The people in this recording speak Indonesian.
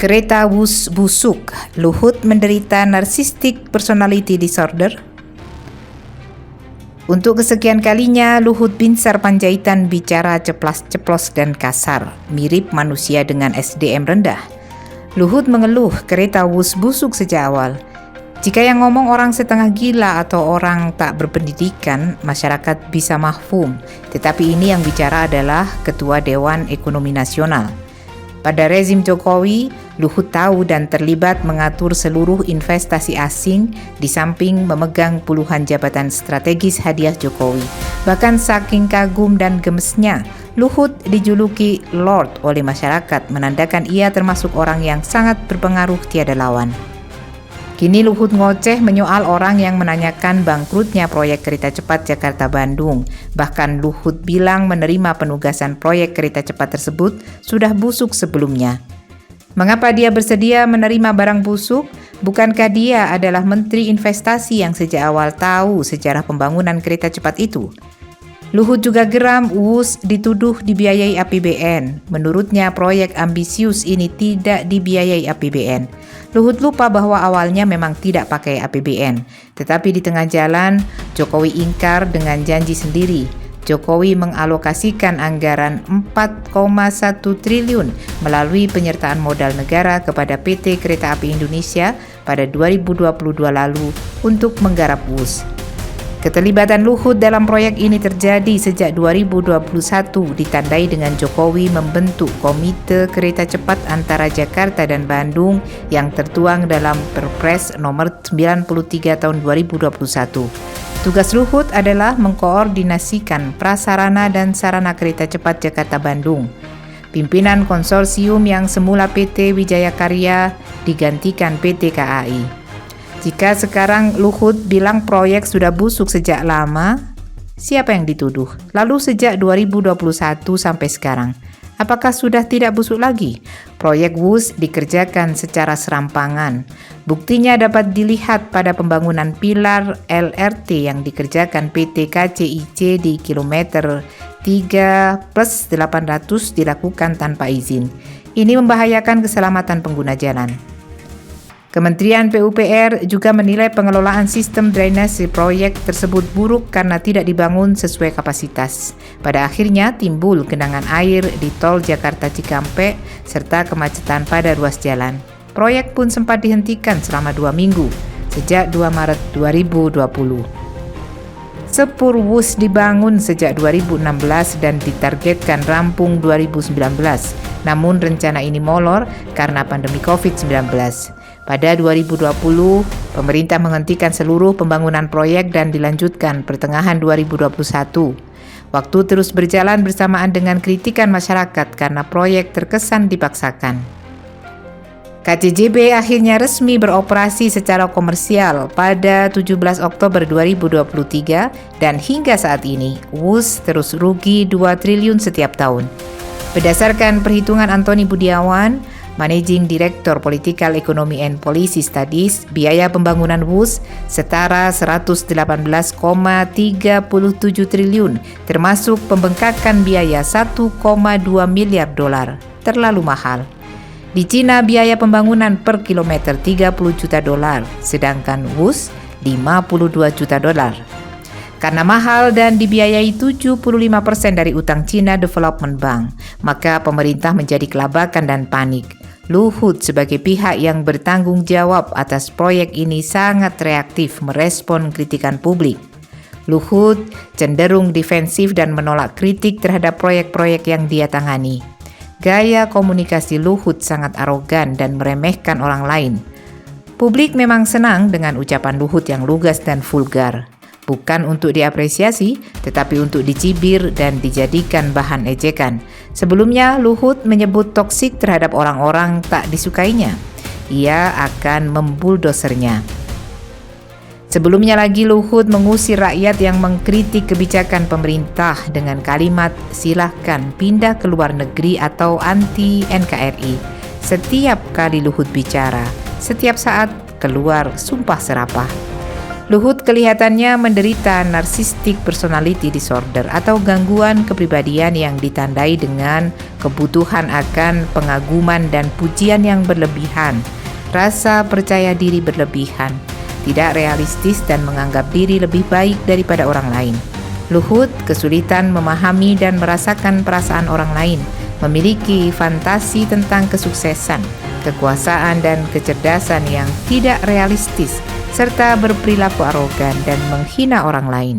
Kereta Wus busuk, Luhut menderita narcissistic personality disorder. Untuk kesekian kalinya, Luhut Binsar Panjaitan bicara ceplas-ceplos dan kasar, mirip manusia dengan SDM rendah. Luhut mengeluh kereta Wus busuk sejak awal. Jika yang ngomong orang setengah gila atau orang tak berpendidikan, masyarakat bisa mahfum. Tetapi ini yang bicara adalah Ketua Dewan Ekonomi Nasional. Pada rezim Jokowi, Luhut tahu dan terlibat mengatur seluruh investasi asing di samping memegang puluhan jabatan strategis hadiah Jokowi. Bahkan saking kagum dan gemesnya, Luhut dijuluki Lord oleh masyarakat, menandakan ia termasuk orang yang sangat berpengaruh tiada lawan. Kini Luhut ngoceh menyoal orang yang menanyakan bangkrutnya proyek kereta cepat Jakarta-Bandung. Bahkan Luhut bilang menerima penugasan proyek kereta cepat tersebut sudah busuk sebelumnya. Mengapa dia bersedia menerima barang busuk? Bukankah dia adalah Menteri Investasi yang sejak awal tahu sejarah pembangunan kereta cepat itu? Luhut juga geram Wus dituduh dibiayai APBN. Menurutnya proyek ambisius ini tidak dibiayai APBN. Luhut lupa bahwa awalnya memang tidak pakai APBN. Tetapi di tengah jalan, Jokowi ingkar dengan janji sendiri. Jokowi mengalokasikan anggaran 4,1 triliun melalui penyertaan modal negara kepada PT Kereta Api Indonesia pada 2022 lalu untuk menggarap Wus. Keterlibatan Luhut dalam proyek ini terjadi sejak 2021, ditandai dengan Jokowi membentuk Komite Kereta Cepat antara Jakarta dan Bandung yang tertuang dalam Perpres nomor 93 tahun 2021. Tugas Luhut adalah mengkoordinasikan prasarana dan sarana kereta cepat Jakarta-Bandung. Pimpinan konsorsium yang semula PT Wijaya Karya digantikan PT KAI. Jika sekarang Luhut bilang proyek sudah busuk sejak lama, siapa yang dituduh? Lalu sejak 2021 sampai sekarang, apakah sudah tidak busuk lagi? Proyek Wus dikerjakan secara serampangan. Buktinya dapat dilihat pada pembangunan pilar LRT yang dikerjakan PT KCIC di kilometer 3+800 dilakukan tanpa izin. Ini membahayakan keselamatan pengguna jalan. Kementerian PUPR juga menilai pengelolaan sistem drainase proyek tersebut buruk karena tidak dibangun sesuai kapasitas. Pada akhirnya timbul genangan air di tol Jakarta Cikampek serta kemacetan pada ruas jalan. Proyek pun sempat dihentikan selama 2 minggu, sejak 2 Maret 2020. Sepur Wus dibangun sejak 2016 dan ditargetkan rampung 2019. Namun rencana ini molor karena pandemi COVID-19. Pada 2020, pemerintah menghentikan seluruh pembangunan proyek dan dilanjutkan pertengahan 2021. Waktu terus berjalan bersamaan dengan kritikan masyarakat karena proyek terkesan dipaksakan. KCJB akhirnya resmi beroperasi secara komersial pada 17 Oktober 2023 dan hingga saat ini, Wus terus rugi 2 triliun setiap tahun. Berdasarkan perhitungan Antoni Budiawan, Managing Director Political Economy and Policy Studies, biaya pembangunan Wus setara 118,37 triliun, termasuk pembengkakan biaya 1,2 miliar dolar. Terlalu mahal. Di Cina, biaya pembangunan per kilometer 30 juta dolar, sedangkan Wus 52 juta dolar. Karena mahal dan dibiayai 75% dari utang China Development Bank, maka pemerintah menjadi kelabakan dan panik. Luhut sebagai pihak yang bertanggung jawab atas proyek ini sangat reaktif merespon kritikan publik. Luhut cenderung defensif dan menolak kritik terhadap proyek-proyek yang dia tangani. Gaya komunikasi Luhut sangat arogan dan meremehkan orang lain. Publik memang senang dengan ucapan Luhut yang lugas dan vulgar. Bukan untuk diapresiasi, tetapi untuk dicibir dan dijadikan bahan ejekan. Sebelumnya, Luhut menyebut toksik terhadap orang-orang tak disukainya. Ia akan membuldosernya. Sebelumnya lagi, Luhut mengusir rakyat yang mengkritik kebijakan pemerintah dengan kalimat "silahkan pindah ke luar negeri" atau anti-NKRI. Setiap kali Luhut bicara, setiap saat keluar sumpah serapah. Luhut kelihatannya menderita narcissistic personality disorder atau gangguan kepribadian yang ditandai dengan kebutuhan akan pengaguman dan pujian yang berlebihan, rasa percaya diri berlebihan, tidak realistis dan menganggap diri lebih baik daripada orang lain. Luhut kesulitan memahami dan merasakan perasaan orang lain, memiliki fantasi tentang kesuksesan, kekuasaan dan kecerdasan yang tidak realistis, serta berperilaku arogan dan menghina orang lain.